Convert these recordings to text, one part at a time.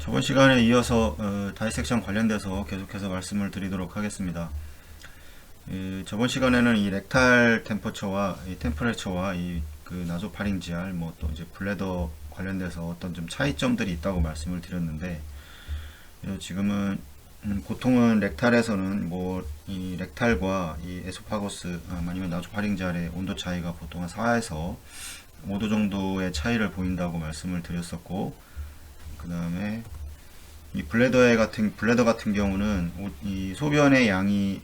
저번 시간에 이어서 다이섹션 관련돼서 계속해서 말씀을 드리도록 하겠습니다. 저번 시간에는 이 렉탈 템퍼처와 이 템퍼레처와 이 그 나소파링지알 뭐 또 이제 블레더 관련돼서 어떤 좀 차이점들이 있다고 말씀을 드렸는데, 지금은 보통은 렉탈에서는 뭐 이 렉탈과 이 에소파거스 아니면 나소파링지알의 온도 차이가 보통 한 4에서 5도 정도의 차이를 보인다고 말씀을 드렸었고, 그 다음에 이 블레더 같은 경우는 이 소변의 양이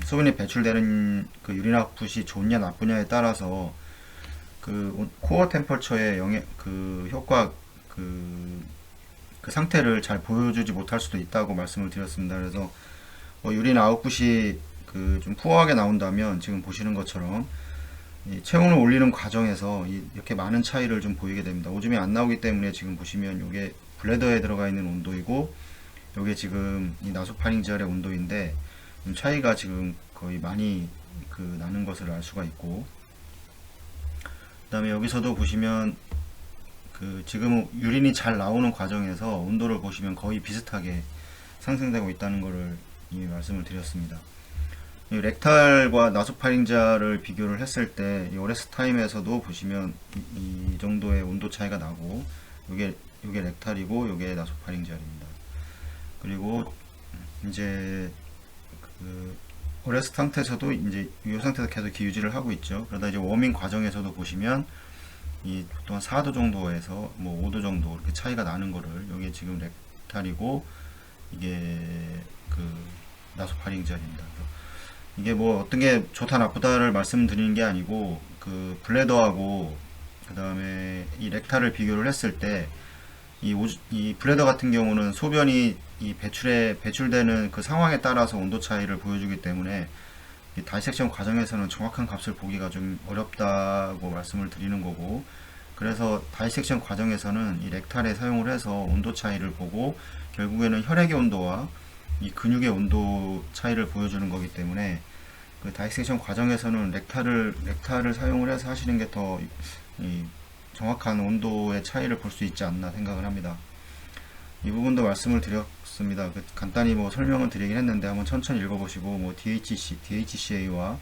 소변에 배출되는 그 유린 아웃풋이 좋냐 나쁘냐에 따라서 그 코어 템퍼처의 그 효과 그 상태를 잘 보여주지 못할 수도 있다고 말씀을 드렸습니다. 그래서 유린 아웃풋이 그 좀 푸어하게 나온다면 지금 보시는 것처럼 이 체온을 올리는 과정에서 이렇게 많은 차이를 좀 보이게 됩니다. 오줌이 안 나오기 때문에 지금 보시면 이게 블레더에 들어가 있는 온도이고, 이게 지금 이 나소파링지알의 온도인데 차이가 지금 거의 많이 나는 것을 알 수가 있고, 그 다음에 여기서도 보시면 지금 유린이 잘 나오는 과정에서 온도를 보시면 거의 비슷하게 상승되고 있다는 것을 이미 말씀을 드렸습니다. 이 렉탈과 나소파링자를 비교를 했을 때 이 오레스 타임에서도 보시면 이 정도의 온도 차이가 나고, 요게 렉탈이고 요게 나소파링자입니다. 그리고 이제 오레스 상태에서도 이제 이 상태에서 계속 이렇게 유지를 하고 있죠. 그러다 이제 워밍 과정에서도 보시면 이 보통 한 4도 정도에서 뭐 5도 정도 이렇게 차이가 나는 거를, 요게 지금 렉탈이고 이게 나소파링자입니다. 이게 뭐 어떤 게 좋다 나쁘다를 말씀드리는 게 아니고, 그 블레더하고 그 다음에 이 렉탈을 비교를 했을 때 이 블레더 같은 경우는 소변이 이 배출되는 그 상황에 따라서 온도 차이를 보여주기 때문에 이 다이섹션 과정에서는 정확한 값을 보기가 좀 어렵다고 말씀을 드리는 거고, 그래서 다이섹션 과정에서는 이 렉탈에 사용을 해서 온도 차이를 보고 결국에는 혈액의 온도와 이 근육의 온도 차이를 보여주는 거기 때문에 그 다이섹션 과정에서는 렉탈을 사용을 해서 하시는 게 더 정확한 온도의 차이를 볼 수 있지 않나 생각을 합니다. 이 부분도 말씀을 드렸습니다. 간단히 뭐 설명을 드리긴 했는데 한번 천천히 읽어보시고, 뭐 DHCA와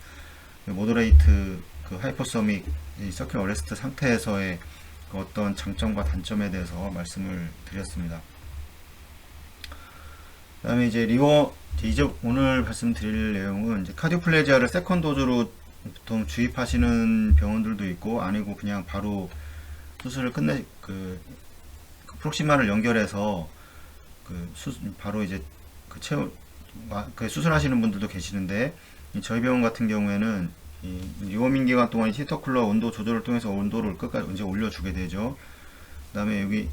모더레이트 하이퍼소믹 서큘러 어레스트 상태에서의 어떤 장점과 단점에 대해서 말씀을 드렸습니다. 그 다음에 이제 오늘 말씀드릴 내용은 이제 카디오플레지아를 세컨 도즈로 보통 주입하시는 병원들도 있고, 아니고 그냥 바로 수술을 프록시마를 연결해서 바로 이제 수술하시는 분들도 계시는데, 저희 병원 같은 경우에는 리워밍 기간 동안 히터쿨러 온도 조절을 통해서 온도를 끝까지 이제 올려주게 되죠. 그 다음에 여기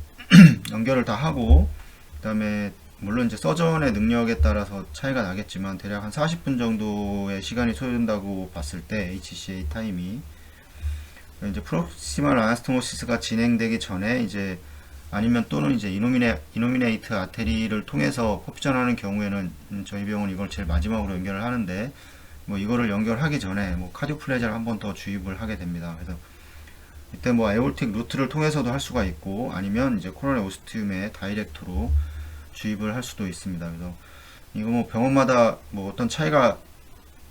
연결을 다 하고, 그 다음에 물론 이제 서전의 능력에 따라서 차이가 나겠지만 대략 한 40분 정도의 시간이 소요된다고 봤을 때 HCA 타임이, 이제 프록시말 아나스토모시스가 진행되기 전에 이제 아니면 또는 이제 이노미네이트 아테리를 통해서 퍼퓨전하는 경우에는 저희 병원 이걸 제일 마지막으로 연결을 하는데, 뭐 이거를 연결하기 전에 뭐 카디오플레지아를 한 번 더 주입을 하게 됩니다. 그래서 이때 뭐 에올틱 루트를 통해서도 할 수가 있고, 아니면 이제 코로네 오스티움의 다이렉트로 주입을 할 수도 있습니다. 그래서 이거 뭐 병원마다 뭐 어떤 차이가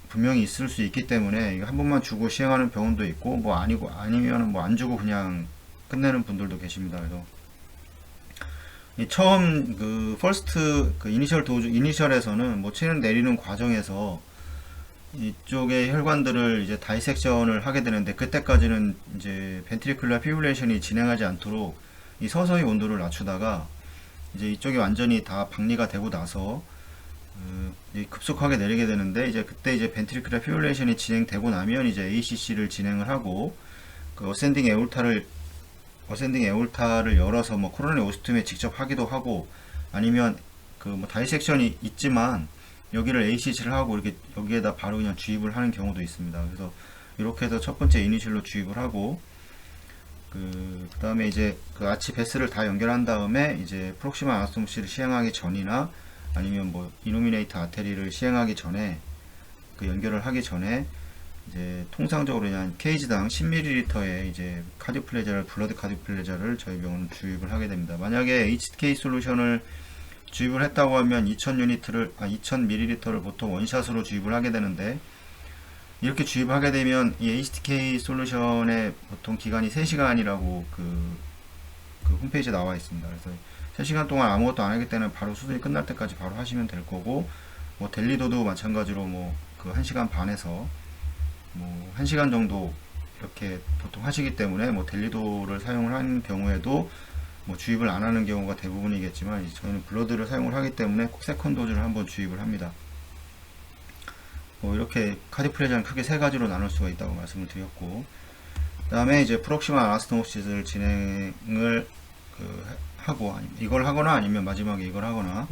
분명히 있을 수 있기 때문에 이거 한 번만 주고 시행하는 병원도 있고, 뭐 아니면 뭐 안 주고 그냥 끝내는 분들도 계십니다. 그래서 처음 퍼스트 이니셜에서는 뭐 체를 내리는 과정에서 이쪽의 혈관들을 이제 다이섹션을 하게 되는데, 그때까지는 이제 벤트리큘러 피브레이션이 진행하지 않도록 서서히 온도를 낮추다가 이제 이쪽이 완전히 다 박리가 되고 나서 급속하게 내리게 되는데, 이제 그때 이제 벤트리큘러 피브레이션이 진행되고 나면 이제 ACC를 진행을 하고, 어센딩 에올타를 열어서 뭐 코로네 오스툼에 직접 하기도 하고, 아니면 뭐 다이섹션이 있지만 여기를 ACC를 하고 이렇게 여기에다 바로 그냥 주입을 하는 경우도 있습니다. 그래서 이렇게 해서 첫 번째 이니셜로 주입을 하고, 그 다음에 이제 아치 베스를 다 연결한 다음에 이제 프록시마 아나스토모시스를 시행하기 전이나 아니면 뭐 이노미네이트 아테리를 시행하기 전에 연결을 하기 전에 이제 통상적으로 그냥 케이지당 10ml의 이제 카디오플레저를 블러드 카디오플레저를 저희 병원은 주입을 하게 됩니다. 만약에 HTK 솔루션을 주입을 했다고 하면 2000ml를 보통 원샷으로 주입을 하게 되는데, 이렇게 주입하게 되면 이 HTK 솔루션의 보통 기간이 3시간이라고 그 홈페이지에 나와 있습니다. 그래서 3시간 동안 아무것도 안 하기 때문에 바로 수술이 끝날 때까지 바로 하시면 될 거고, 뭐 델리도도 마찬가지로 뭐 그 1시간 반에서 뭐 1시간 정도 이렇게 보통 하시기 때문에, 뭐 델리도를 사용을 하는 경우에도 뭐 주입을 안 하는 경우가 대부분이겠지만, 이제 저희는 블러드를 사용을 하기 때문에 꼭 세컨 도즈를 한번 주입을 합니다. 뭐 이렇게 카디오플레저는 크게 세 가지로 나눌 수가 있다고 말씀을 드렸고, 그 다음에 이제 프록시멀 아나스토모시스를 진행을 하고, 이걸 하거나 아니면 마지막에 이걸 하거나,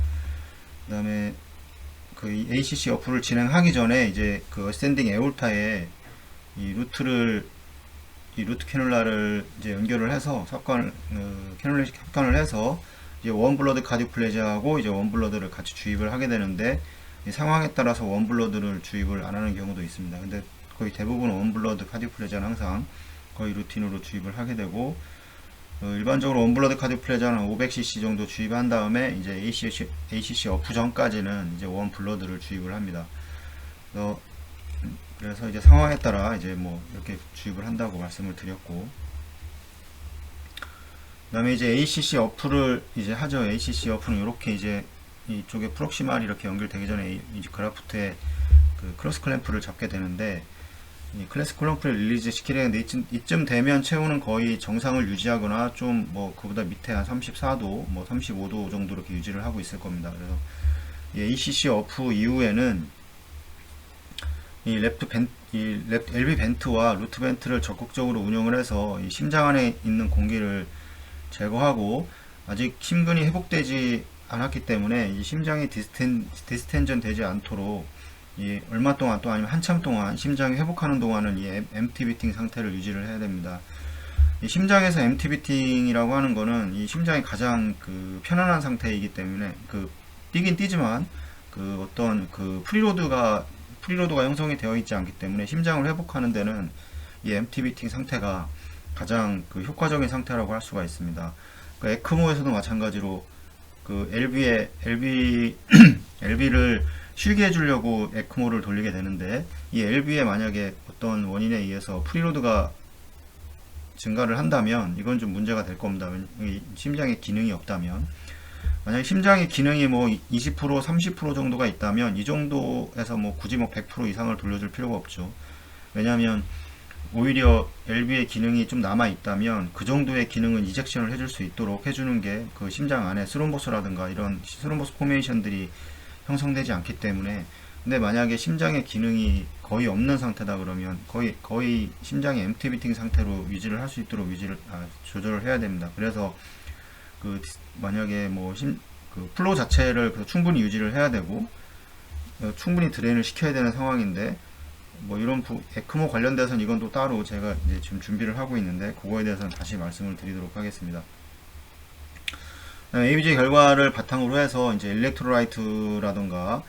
그 다음에 그 ACC 어플을 진행하기 전에 이제 그 어센딩 에올타에 이 루트 캐놀라를 이제 연결을 해서 캐놀라 합관을 해서 이제 원블러드 카디오플레저하고 이제 원블러드를 같이 주입을 하게 되는데, 이 상황에 따라서 원블러드를 주입을 안 하는 경우도 있습니다. 근데 거의 대부분 원블러드 카디오플레저는 항상 거의 루틴으로 주입을 하게 되고, 일반적으로 원블러드 카디오플레저는 500cc 정도 주입한 다음에 이제 ACC 어프 전까지는 이제 원블러드를 주입을 합니다. 그래서 이제 상황에 따라 이제 뭐 이렇게 주입을 한다고 말씀을 드렸고, 그 다음에 이제 ACC 어프를 이제 하죠. ACC 어프는 이렇게 이제 이쪽에 프록시말이 이렇게 연결되기 전에 이제 그라프트에 그 크로스 클램프를 잡게 되는데, 이 클래스 클램프를 릴리즈 시키려는데 이쯤 되면 체온은 거의 정상을 유지하거나 좀 뭐 그보다 밑에 한 34도 뭐 35도 정도 이렇게 유지를 하고 있을 겁니다. 그래서 이 ACC 어프 이후에는 이 LV 벤트와 루트 벤트를 적극적으로 운영을 해서 이 심장 안에 있는 공기를 제거하고, 아직 심근이 회복되지 않았기 때문에 이 심장이 디스텐전 되지 않도록 얼마 동안 또 아니면 한참 동안 심장이 회복하는 동안은 이 MT 비팅 상태를 유지를 해야 됩니다. 이 심장에서 MT 비팅이라고 하는 거는 이 심장이 가장 그 편안한 상태이기 때문에, 뛰긴 뛰지만 어떤 프리로드가 형성이 되어 있지 않기 때문에 심장을 회복하는 데는 이 MT 비팅 상태가 가장 효과적인 상태라고 할 수가 있습니다. 에크모에서도 마찬가지로 LV를 쉬게 해주려고 에크모를 돌리게 되는데, 이 LV에 만약에 어떤 원인에 의해서 프리로드가 증가를 한다면 이건 좀 문제가 될 겁니다. 심장의 기능이 없다면. 만약에 심장의 기능이 뭐 20% 30% 정도가 있다면 이 정도에서 뭐 굳이 뭐 100% 이상을 돌려줄 필요가 없죠. 왜냐하면 오히려 LV의 기능이 좀 남아 있다면 그 정도의 기능은 이젝션을 해줄 수 있도록 해주는 게 그 심장 안에 스롬보스라든가 이런 스롬보스 포메이션들이 형성되지 않기 때문에. 근데 만약에 심장의 기능이 거의 없는 상태다 그러면 거의 심장의 MT 비팅 상태로 유지를 할 수 있도록 조절을 해야 됩니다. 그래서 만약에 뭐 플로우 자체를 충분히 유지를 해야 되고, 충분히 드레인을 시켜야 되는 상황인데, 뭐 이런 에크모 관련돼서는 이건 또 따로 제가 이제 지금 준비를 하고 있는데, 그거에 대해서는 다시 말씀을 드리도록 하겠습니다. ABG 결과를 바탕으로 해서 이제 일렉트로라이트라던가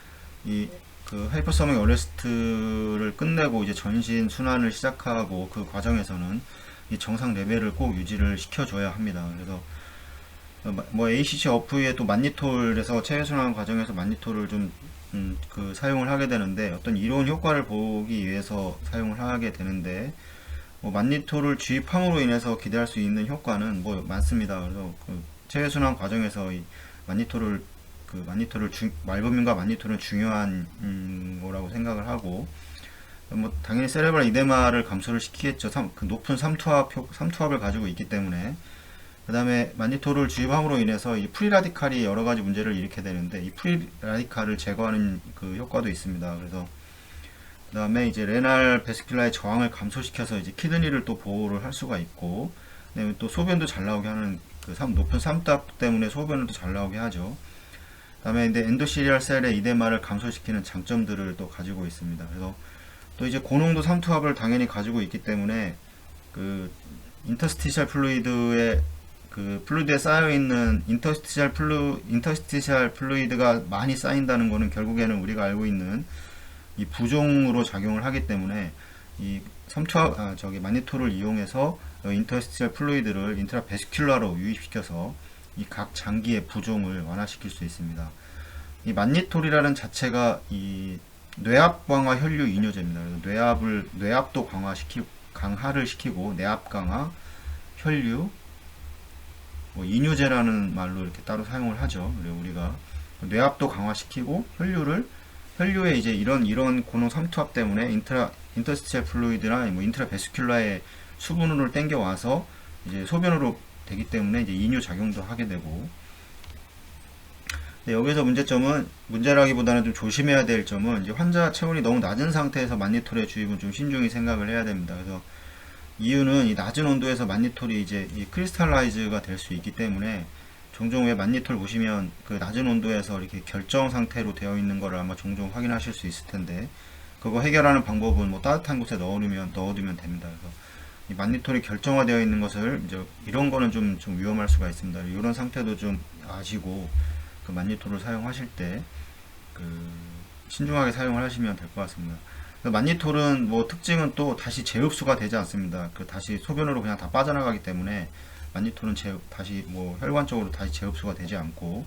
하이퍼서믹 어레스트를 끝내고 이제 전신 순환을 시작하고, 그 과정에서는 이 정상 레벨을 꼭 유지를 시켜줘야 합니다. 그래서 뭐 ACC 어프에 또 만니톨에서 체외 순환 과정에서 만니톨을 좀 사용을 하게 되는데, 어떤 이로운 효과를 보기 위해서 사용을 하게 되는데, 뭐 만니톨을 주입함으로 인해서 기대할 수 있는 효과는 뭐 많습니다. 그래서 체외 순환 과정에서 이 말브민과 만니톨은 중요한 거라고 생각을 하고, 뭐 당연히 세레브랄 이데마를 감소를 시키겠죠. 높은 삼투압을 가지고 있기 때문에. 그 다음에 만니톨을 주입함으로 인해서 이 프리라디칼이 여러가지 문제를 일으키게 되는데, 이 프리라디칼을 제거하는 효과도 있습니다. 그래서 그 다음에 이제 레날 베스큘라의 저항을 감소시켜서 이제 키드니를 또 보호를 할 수가 있고, 그다음에 또 소변도 잘 나오게 하는 높은 삼투압 때문에 소변을 또 잘 나오게 하죠. 그 다음에 이제 엔도시리얼 셀의 이데마를 감소시키는 장점들을 또 가지고 있습니다. 그래서 또 이제 고농도 삼투압을 당연히 가지고 있기 때문에 인터스티셜 플루이드에 플루이드에 쌓여있는 인터스티셜 플루이드가 많이 쌓인다는 것은 결국에는 우리가 알고 있는 이 부종으로 작용을 하기 때문에, 이 저기 마니토를 이용해서 인터스티셜 플루이드를 인트라베스큘라로 유입시켜서 이 각 장기의 부종을 완화시킬 수 있습니다. 이 만니톨이라는 자체가 이 뇌압 강화 혈류 이뇨제입니다. 그래서 뇌압도 강화를 시키고 뇌압 강화, 혈류, 뭐 이뇨제라는 말로 이렇게 따로 사용을 하죠. 그리고 우리가 뇌압도 강화시키고 혈류에 이제 이런 고농 삼투압 때문에 인터스티셜 플루이드나 뭐 인트라베스큘라의 수분으로 땡겨 와서 이제 소변으로 되기 때문에 이제 이뇨 작용도 하게 되고. 여기서 문제라기보다는 좀 조심해야 될 점은 이제 환자 체온이 너무 낮은 상태에서 만니톨의 주입은 좀 신중히 생각을 해야 됩니다. 그래서 이유는 이 낮은 온도에서 만니톨이 이제 이 크리스탈라이즈가 될 수 있기 때문에 종종 왜 만니톨 보시면 그 낮은 온도에서 이렇게 결정 상태로 되어 있는 거를 아마 종종 확인하실 수 있을 텐데, 그거 해결하는 방법은 뭐 따뜻한 곳에 넣어두면 됩니다. 그래서 이 만니톨이 결정화되어 있는 것을 이제 이런 거는 좀 위험할 수가 있습니다. 이런 상태도 좀 아시고 그 만니톨을 사용하실 때 그 신중하게 사용을 하시면 될 것 같습니다. 만니톨은 뭐 특징은 또 다시 재흡수가 되지 않습니다. 그 다시 소변으로 그냥 다 빠져나가기 때문에 만니톨은 다시 뭐 혈관 쪽으로 다시 재흡수가 되지 않고,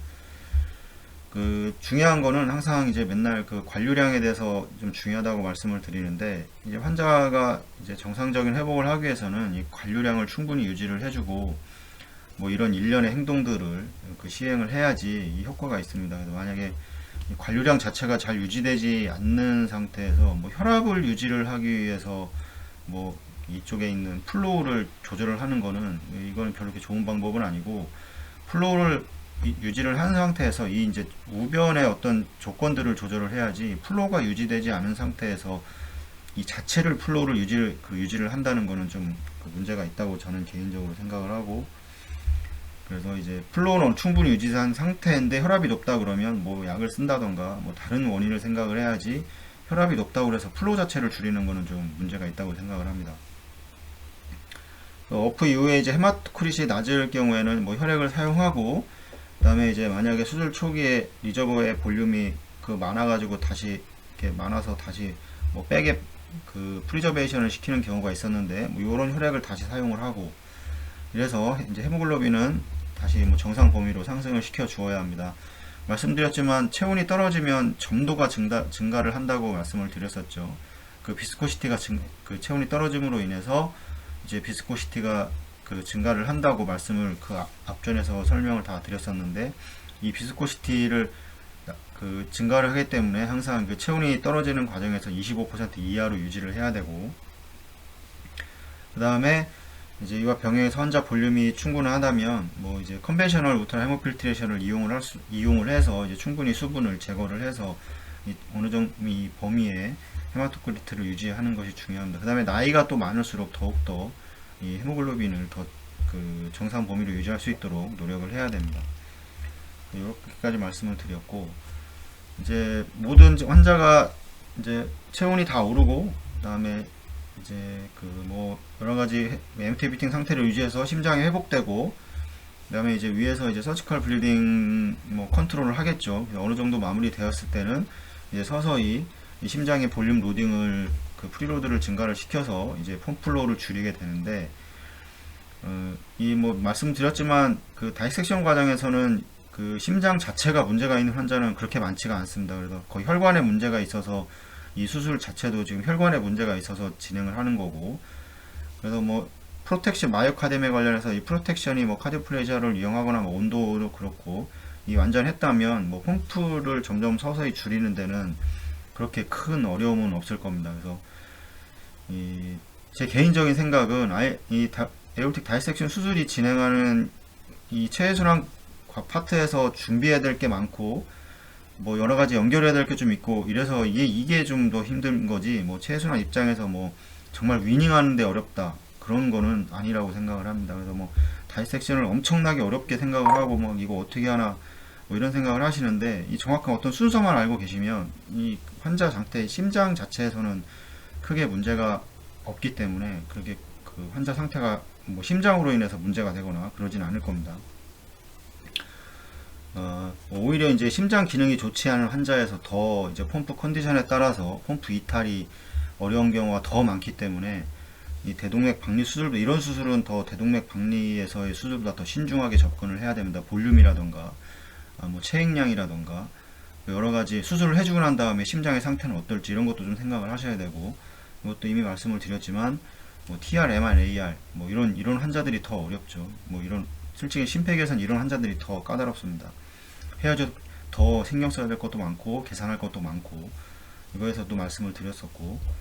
그 중요한 거는 항상 이제 맨날 그 관류량에 대해서 좀 중요하다고 말씀을 드리는데, 이제 환자가 이제 정상적인 회복을 하기 위해서는 이 관류량을 충분히 유지를 해주고 뭐 이런 일련의 행동들을 그 시행을 해야지 이 효과가 있습니다. 그래서 만약에 이 관류량 자체가 잘 유지되지 않는 상태에서 뭐 혈압을 유지를 하기 위해서 뭐 이쪽에 있는 플로우를 조절을 하는 거는 이거는 별로 그렇게 좋은 방법은 아니고, 플로우를 유지를 한 상태에서 이 이제 우변의 어떤 조건들을 조절을 해야지, 플로우가 유지되지 않은 상태에서 이 자체를 플로우를 유지를 한다는 거는 좀 문제가 있다고 저는 개인적으로 생각을 하고, 그래서 이제 플로우는 충분히 유지한 상태인데 혈압이 높다 그러면 뭐 약을 쓴다던가 뭐 다른 원인을 생각을 해야지, 혈압이 높다고 해서 플로우 자체를 줄이는 거는 좀 문제가 있다고 생각을 합니다. 어프 이후에 이제 헤마토크릿이 낮을 경우에는 뭐 혈액을 사용하고, 그 다음에 이제 만약에 수술 초기에 리저버의 볼륨이 그 많아가지고 다시 이렇게 많아서 다시 뭐 백에 그 프리저베이션을 시키는 경우가 있었는데, 뭐 요런 혈액을 다시 사용을 하고, 이래서 이제 헤모글로빈은 다시 뭐 정상 범위로 상승을 시켜 주어야 합니다. 말씀드렸지만 체온이 떨어지면 점도가 증가를 한다고 말씀을 드렸었죠. 그 비스코시티가 그 체온이 떨어짐으로 인해서 이제 비스코시티가 그 증가를 한다고 말씀을 그 앞전에서 설명을 다 드렸었는데, 이 비스코시티를 그 증가를 하기 때문에 항상 그 체온이 떨어지는 과정에서 25% 이하로 유지를 해야 되고, 그 다음에 이제 이와 병행해서 환자 볼륨이 충분하다면 뭐 이제 컨벤셔널 울트라 헤모필트레이션을 이용을 해서 이제 충분히 수분을 제거를 해서 어느 정도 이 범위에 헤마토크리트를 유지하는 것이 중요합니다. 그 다음에 나이가 또 많을수록 더욱더 이 헤모글로빈을 더 그 정상 범위로 유지할 수 있도록 노력을 해야 됩니다. 이렇게까지 말씀을 드렸고, 이제 모든 환자가 이제 체온이 다 오르고, 그 다음에 이제 그 뭐 여러가지 MT 비팅 상태를 유지해서 심장이 회복되고, 그 다음에 이제 위에서 이제 서지컬 블리딩 뭐 컨트롤을 하겠죠. 어느 정도 마무리 되었을 때는 이제 서서히 이 심장의 볼륨 로딩을 그 프리로드를 증가를 시켜서 이제 펌플로우를 줄이게 되는데, 이 뭐 말씀드렸지만 그 다이섹션 과정에서는 그 심장 자체가 문제가 있는 환자는 그렇게 많지가 않습니다. 그래서 거의 혈관에 문제가 있어서 이 수술 자체도 지금 혈관에 문제가 있어서 진행을 하는 거고, 그래서 뭐 프로텍션 마이오카뎀에 관련해서 이 프로텍션이 뭐 카디오플레이저를 이용하거나 뭐 온도도 그렇고 이 완전했다면 뭐 펌프를 점점 서서히 줄이는 데는 그렇게 큰 어려움은 없을 겁니다. 그래서 제 개인적인 생각은 아예 이 에어틱 다이섹션 수술이 진행하는 이 체해순환 파트에서 준비해야 될 게 많고 뭐 여러 가지 연결해야 될 게 좀 있고, 이래서 이게 좀 더 힘든 거지, 뭐 체해순환 입장에서 뭐 정말 위닝하는데 어렵다 그런 거는 아니라고 생각을 합니다. 그래서 뭐 다이섹션을 엄청나게 어렵게 생각을 하고 뭐 이거 어떻게 하나 뭐 이런 생각을 하시는데, 이 정확한 어떤 순서만 알고 계시면 이 환자 상태 심장 자체에서는 크게 문제가 없기 때문에 그렇게 그 환자 상태가 뭐 심장으로 인해서 문제가 되거나 그러진 않을 겁니다. 오히려 이제 심장 기능이 좋지 않은 환자에서 더 이제 펌프 컨디션에 따라서 펌프 이탈이 어려운 경우가 더 많기 때문에 이 대동맥 박리 수술도, 이런 수술은 더 대동맥 박리에서의 수술보다 더 신중하게 접근을 해야 됩니다. 볼륨이라던가 뭐 체액량이라던가 여러 가지 수술을 해주고 난 다음에 심장의 상태는 어떨지 이런 것도 좀 생각을 하셔야 되고, 이것도 이미 말씀을 드렸지만 뭐 TR, MR, AR 뭐 이런 환자들이 더 어렵죠. 뭐 이런 솔직히 심폐기에서는 이런 환자들이 더 까다롭습니다. 헤어져 더 신경 써야 될 것도 많고 계산할 것도 많고, 이거에서도 말씀을 드렸었고,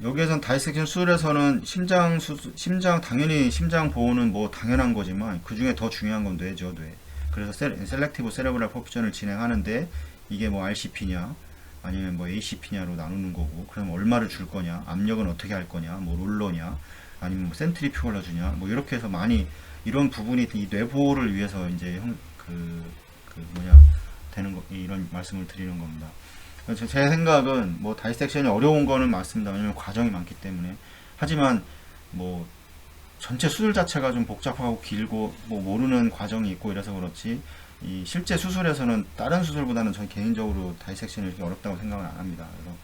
여기에선 다이섹션 수술에서는 심장 당연히 심장 보호는 뭐 당연한 거지만 그 중에 더 중요한 건 뇌죠, 뇌. 그래서 셀렉티브 세레브랄 퍼퓨전을 진행하는데 이게 뭐 RCP냐 아니면 뭐 ACP냐로 나누는 거고, 그럼 얼마를 줄 거냐, 압력은 어떻게 할 거냐, 뭐 롤러냐 아니면 뭐 센트리퓨걸러 주냐, 뭐 이렇게 해서 많이 이런 부분이 이 뇌 보호를 위해서 이제 되는 거, 이런 말씀을 드리는 겁니다. 제 생각은 뭐 다이섹션이 어려운 거는 맞습니다. 왜냐면 과정이 많기 때문에. 하지만 뭐 전체 수술 자체가 좀 복잡하고 길고 뭐 모르는 과정이 있고 이래서 그렇지, 이 실제 수술에서는 다른 수술보다는 전 개인적으로 다이섹션이 이렇게 어렵다고 생각은 안 합니다. 그래서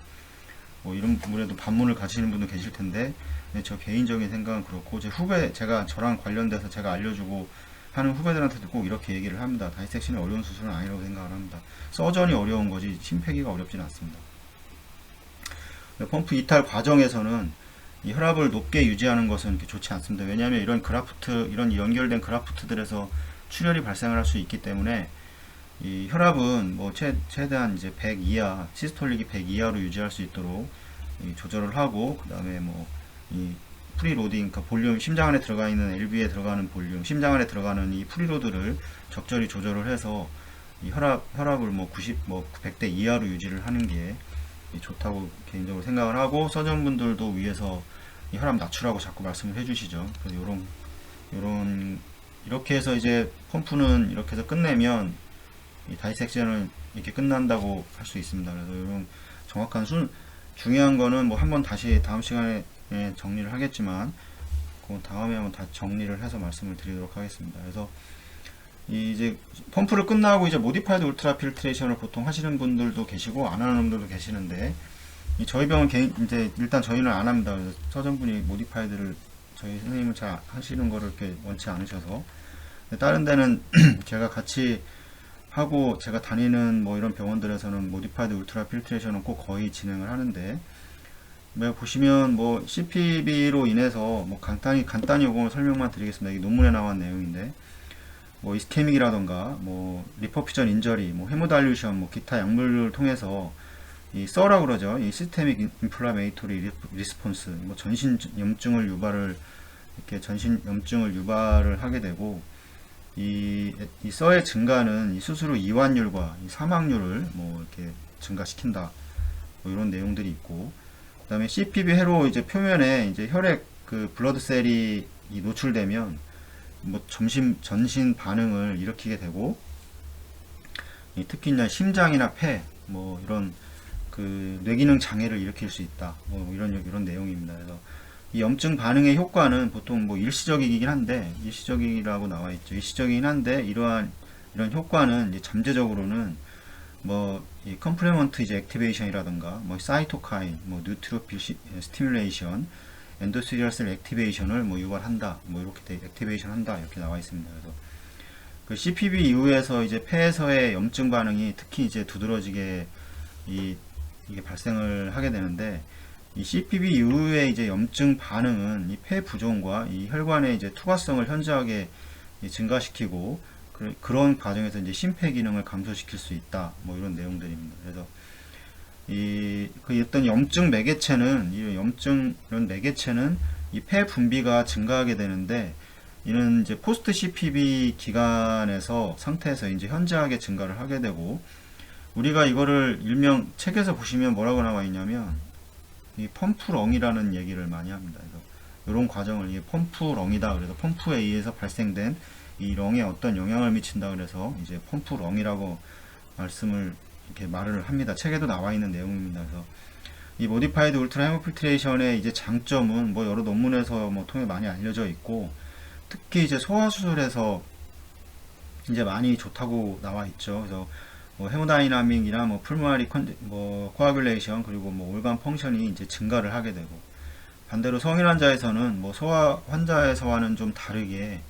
뭐 이런 부분에도 반문을 가지시는 분도 계실 텐데, 저 개인적인 생각은 그렇고, 제 후배, 저랑 관련돼서 제가 알려주고 하는 후배들한테도 꼭 이렇게 얘기를 합니다. 다이섹션이 어려운 수술은 아니라고 생각을 합니다. 서전이 어려운 거지 심폐기가 어렵지는 않습니다. 펌프 이탈 과정에서는 이 혈압을 높게 유지하는 것은 이렇게 좋지 않습니다. 왜냐하면 이런 연결된 그라프트들에서 출혈이 발생을 할 수 있기 때문에, 이 혈압은 뭐 최대한 이제 100 이하, 시스톨릭이 100 이하로 유지할 수 있도록 조절을 하고, 그 다음에 뭐 이 프리로딩, 그러니까 볼륨, 심장 안에 들어가 있는 LV에 들어가는 볼륨, 심장 안에 들어가는 이 프리로드를 적절히 조절을 해서 이 혈압을 뭐 100대 이하로 유지를 하는 게 좋다고 개인적으로 생각을 하고, 서전분들도 위에서 이 혈압 낮추라고 자꾸 말씀을 해주시죠. 그래서 이렇게 해서 이제 펌프는 이렇게 해서 끝내면 이 다이섹션은 이렇게 끝난다고 할 수 있습니다. 그래서 이런 정확한 중요한 거는 뭐 한번 다시 다음 시간에 정리를 하겠지만, 그 다음에 한번 다 정리를 해서 말씀을 드리도록 하겠습니다. 그래서 이제 펌프를 끝나고 이제 모디파이드 울트라 필트레이션을 보통 하시는 분들도 계시고 안 하는 분들도 계시는데, 저희 병원 이제 일단 저희는 안 합니다. 그래서 서전분이 모디파이드를 저희 선생님은 잘 하시는 거를 이렇게 원치 않으셔서, 다른 데는 제가 같이 하고 제가 다니는 뭐 이런 병원들에서는 모디파이드 울트라 필트레이션은 꼭 거의 진행을 하는데, 보시면 뭐 CPB로 인해서 뭐 간단히 요거 설명만 드리겠습니다. 이게 논문에 나온 내용인데, 뭐 이스케믹이라던가 뭐 리퍼퓨전 인저리, 뭐 헤모달루션, 뭐 기타 약물을 통해서 이 SO라고 그러죠. 이 시스테믹 인플라메이토리 리스폰스, 뭐 전신 염증을 유발을 하게 되고, 이 SO의 증가는 이 수술 후 이완율과 이 사망률을 뭐 이렇게 증가시킨다. 뭐 이런 내용들이 있고, 그 다음에 CPB 회로 이제 표면에 이제 혈액 블러드셀이 노출되면 뭐 전신 반응을 일으키게 되고, 특히 이제 심장이나 폐, 뭐 이런 뇌기능 장애를 일으킬 수 있다. 뭐 이런 내용입니다. 그래서 이 염증 반응의 효과는 보통 뭐 일시적이긴 한데, 일시적이라고 나와 있죠. 일시적이긴 한데, 이런 효과는 이제 잠재적으로는 뭐 이 컴플레먼트 이제 액티베이션이라든가 뭐 사이토카인, 뭐 뉴트로필 스티뮬레이션, 엔도스리얼 셀 액티베이션을 뭐 유발한다, 뭐 이렇게 액티베이션 한다, 이렇게 나와 있습니다. 그래서 그 CPB 이후에서 이제 폐에서의 염증 반응이 특히 이제 두드러지게 이게 발생을 하게 되는데, 이 CPB 이후에 이제 염증 반응은 이 폐 부종과 이 혈관의 이제 투과성을 현저하게 증가시키고, 그런 과정에서 이제 심폐 기능을 감소시킬 수 있다. 뭐 이런 내용들입니다. 그래서 어떤 염증 매개체는 이런 매개체는 이 폐 분비가 증가하게 되는데, 이는 이제 포스트 CPB 기간에서 상태에서 이제 현저하게 증가를 하게 되고, 우리가 이거를 일명 책에서 보시면 뭐라고 나와 있냐면 이 펌프렁이라는 얘기를 많이 합니다. 그래서 이런 과정을 이게 펌프렁이다. 그래서 펌프에 의해서 발생된 이 렁에 어떤 영향을 미친다. 그래서 이제 펌프렁이라고 말을 합니다. 책에도 나와 있는 내용입니다. 그래서 이 모디파이드 울트라 헤모필트레이션의 이제 장점은 뭐 여러 논문에서 뭐 통해 많이 알려져 있고, 특히 이제 소아 수술에서 이제 많이 좋다고 나와 있죠. 그래서 뭐 헤모다이나믹이나 뭐 풀모나리 뭐 코아뷸레이션 그리고 뭐 올간 펑션이 이제 증가를 하게 되고, 반대로 성인 환자에서는 뭐 소아 환자에서와는 좀 다르게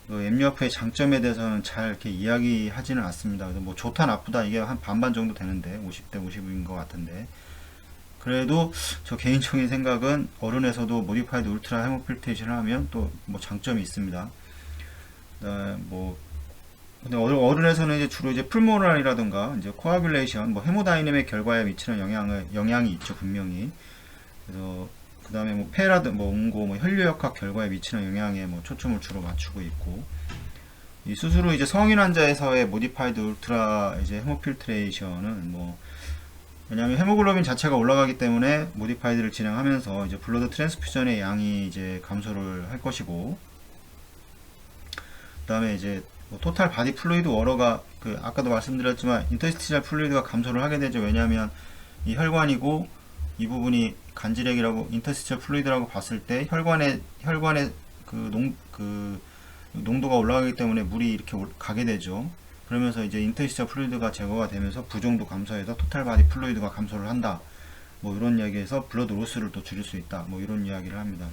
그 MUF의 장점에 대해서는 잘 이렇게 이야기하지는 않습니다. 그래서 뭐 좋다 나쁘다 이게 한 반반 정도 되는데 50대 50인 것 같은데, 그래도 저 개인적인 생각은 어른에서도 모디파이드 울트라 헤모필트레이션을 하면 또 뭐 장점이 있습니다. 뭐 근데 어른에서는 이제 주로 이제 풀모널이라든가 이제 코아뷸레이션, 뭐 헤모다이내믹 결과에 미치는 영향이 있죠, 분명히. 그래서 그 다음에 뭐 폐라든 뭐 응고, 뭐 혈류역학 결과에 미치는 영향에 뭐 초점을 주로 맞추고 있고, 이 수술 후 이제 성인 환자에서의 모디파이드 울트라 이제 헤모필트레이션은 뭐 왜냐하면 헤모글로빈 자체가 올라가기 때문에 모디파이드를 진행하면서 이제 블러드 트랜스퓨전의 양이 이제 감소를 할 것이고, 그 다음에 이제 뭐 토탈 바디 플루이드 워러가 그 아까도 말씀드렸지만 인터스티셜 플루이드가 감소를 하게 되죠. 왜냐하면 이 혈관이고 이 부분이 간질액이라고 인터스티셜 플루이드라고 봤을 때 혈관의 그 농도가 올라가기 때문에 물이 이렇게 가게 되죠. 그러면서 이제 인터스티셜 플루이드가 제거가 되면서 부종도 감소해서 토탈 바디 플루이드가 감소를 한다. 뭐 이런 이야기에서 블러드 로스를 또 줄일 수 있다. 뭐 이런 이야기를 합니다.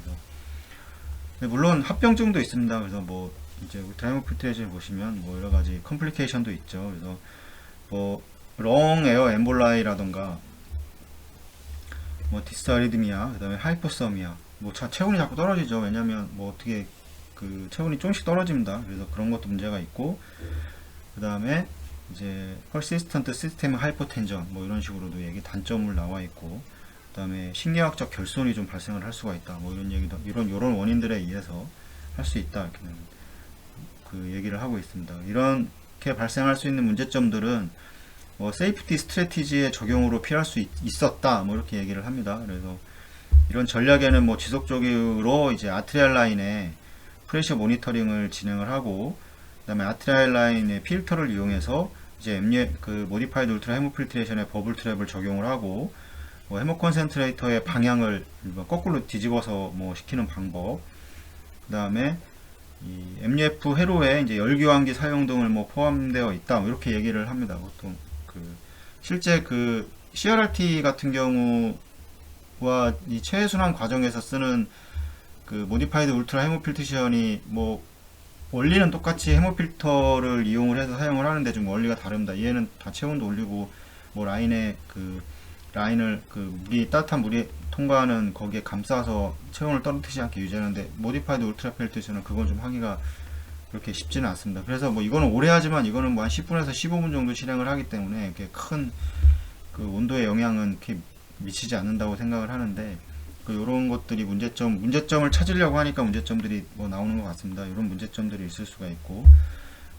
그래서 물론 합병증도 있습니다. 그래서 뭐 이제 울트라 헤모필트레이션 보시면 뭐 여러 가지 컴플리케이션도 있죠. 그래서 뭐 롱 에어 엠볼라이라던가 뭐 디스아리드미아, 그 다음에 하이포서미아, 뭐 체온이 자꾸 떨어지죠. 왜냐면 뭐 어떻게 그 체온이 조금씩 떨어집니다. 그래서 그런 것도 문제가 있고, 그 다음에 이제 퍼시스턴트 시스템 하이포텐전 뭐 이런 식으로도 단점을 나와 있고, 그 다음에 신경학적 결손이 좀 발생을 할 수가 있다. 뭐 이런 얘기도 이런 원인들에 의해서 할 수 있다. 이렇게 그 얘기를 하고 있습니다. 이렇게 발생할 수 있는 문제점들은 뭐 세이프티 스트래티지의 적용으로 피할 수 있었다. 뭐 이렇게 얘기를 합니다. 그래서 이런 전략에는 뭐 지속적으로 이제 아트리알 라인에 프레셔 모니터링을 진행을 하고, 그다음에 아트리알 라인의 필터를 이용해서 이제 그 모디파이드 울트라 헤모필트레이션의 버블 트랩을 적용을 하고, 뭐 헤모 컨센트레이터의 방향을 거꾸로 뒤집어서 뭐 시키는 방법, 그다음에 이 MUF 회로에 이제 열교환기 사용 등을 뭐 포함되어 있다. 뭐 이렇게 얘기를 합니다. 보통 그 실제 그 CRRT 같은 경우와 이 체순환 과정에서 쓰는 그 모디파이드 울트라 헤모필트레이션이 뭐 원리는 똑같이 헤모필터를 이용을 해서 사용을 하는데 좀 원리가 다릅니다. 얘는 다 체온도 올리고 뭐 라인을 그 따뜻한 물이 통과하는 거기에 감싸서 체온을 떨어뜨리지 않게 유지하는데, 모디파이드 울트라 필트레이션은 그건 좀 하기가 그렇게 쉽지는 않습니다. 그래서 뭐 이거는 오래 하지만 이거는 뭐 한 10분에서 15분 정도 실행을 하기 때문에 이렇게 큰 그 온도의 영향은 이렇게 미치지 않는다고 생각을 하는데, 그 요런 것들이 문제점을 찾으려고 하니까 문제점들이 뭐 나오는 것 같습니다. 이런 문제점들이 있을 수가 있고,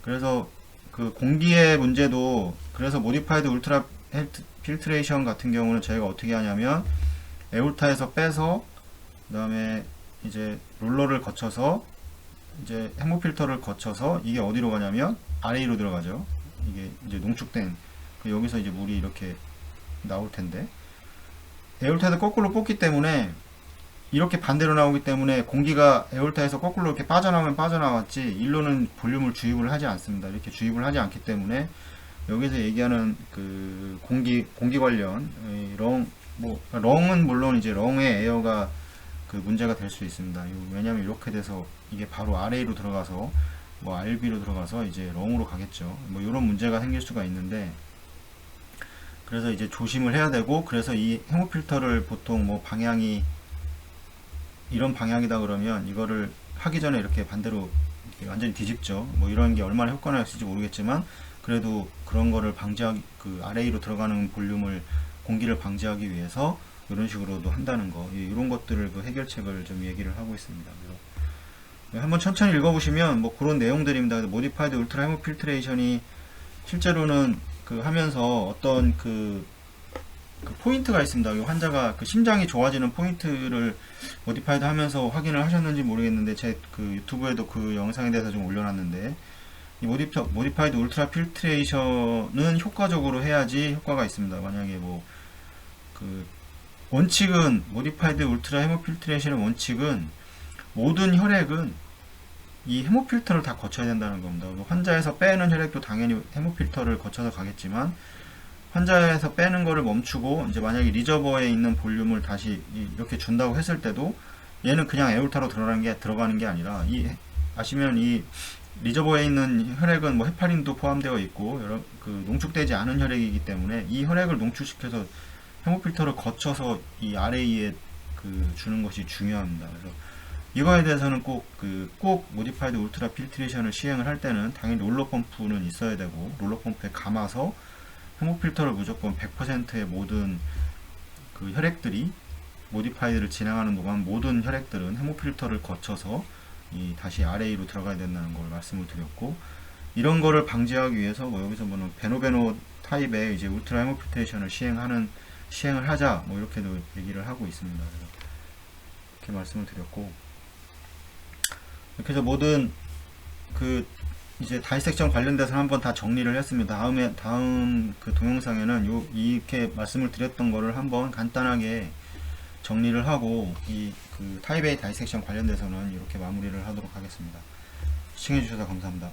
그래서 그 공기의 문제도, 그래서 모디파이드 울트라 필트레이션 같은 경우는 저희가 어떻게 하냐면 에울타에서 빼서 그 다음에 이제 롤러를 거쳐서 이제 헤모필터를 거쳐서 이게 어디로 가냐면 RA로 들어가죠. 이게 이제 농축된 여기서 이제 물이 이렇게 나올 텐데, 에울타에서 거꾸로 뽑기 때문에 이렇게 반대로 나오기 때문에 공기가 에울타에서 거꾸로 이렇게 빠져나오면 빠져나왔지 일로는 볼륨을 주입을 하지 않습니다. 이렇게 주입을 하지 않기 때문에 여기서 얘기하는 그 공기 관련 렁은 물론 이제 렁의 에어가 그 문제가 될 수 있습니다. 왜냐면 이렇게 돼서 이게 바로 RA로 들어가서 뭐 RB로 들어가서 이제 렁으로 가겠죠. 뭐 이런 문제가 생길 수가 있는데, 그래서 이제 조심을 해야 되고, 그래서 이 헤모필터를 보통 뭐 방향이 이런 방향이다 그러면 이거를 하기 전에 이렇게 반대로 이렇게 완전히 뒤집죠. 뭐 이런 게 얼마나 효과가 있을지 모르겠지만 그래도 그런 거를 방지하기, 그 RA로 들어가는 볼륨을 공기를 방지하기 위해서 이런 식으로도 한다는 거, 이런 것들을 그 해결책을 좀 얘기를 하고 있습니다. 그래서 한번 천천히 읽어보시면 뭐 그런 내용들입니다. 모디파이드 울트라 헤모필트레이션이 실제로는 그 하면서 어떤 그 포인트가 있습니다. 환자가 그 심장이 좋아지는 포인트를 모디파이드 하면서 확인을 하셨는지 모르겠는데, 제 그 유튜브에도 그 영상에 대해서 좀 올려놨는데, 이 모디파이드 울트라 필트레이션은 효과적으로 해야지 효과가 있습니다. 만약에 뭐 그 원칙은 모디파이드 울트라 헤모필트레이션의 원칙은 모든 혈액은 이 헤모필터를 다 거쳐야 된다는 겁니다. 환자에서 빼는 혈액도 당연히 헤모필터를 거쳐서 가겠지만 환자에서 빼는 거를 멈추고 이제 만약에 리저버에 있는 볼륨을 다시 이렇게 준다고 했을 때도 얘는 그냥 에올타로 들어가는 게 아니라 아시면 이 리저버에 있는 혈액은 뭐 헤파린도 포함되어 있고 여러 농축되지 않은 혈액이기 때문에 이 혈액을 농축시켜서 헤모필터를 거쳐서 이 RA에 주는 것이 중요합니다. 그래서 이거에 대해서는 꼭 모디파이드 울트라 필트레이션을 시행을 할 때는 당연히 롤러 펌프는 있어야 되고 롤러 펌프에 감아서 헤모필터를 무조건 100%의 모든 혈액들이 모디파이드를 진행하는 동안 모든 혈액들은 헤모필터를 거쳐서 다시 RA로 들어가야 된다는 걸 말씀을 드렸고, 이런 거를 방지하기 위해서 여기서 뭐는 베노베노 타입의 이제 울트라 헤모필트레이션을 시행을 하자 이렇게도 얘기를 하고 있습니다. 이렇게 말씀을 드렸고, 이렇게 해서 모든 이제 다이섹션 관련돼서 한번 다 정리를 했습니다. 다음 동영상에는 이렇게 말씀을 드렸던 거를 한번 간단하게 정리를 하고 타입 A 다이섹션 관련돼서는 이렇게 마무리를 하도록 하겠습니다. 시청해주셔서 감사합니다.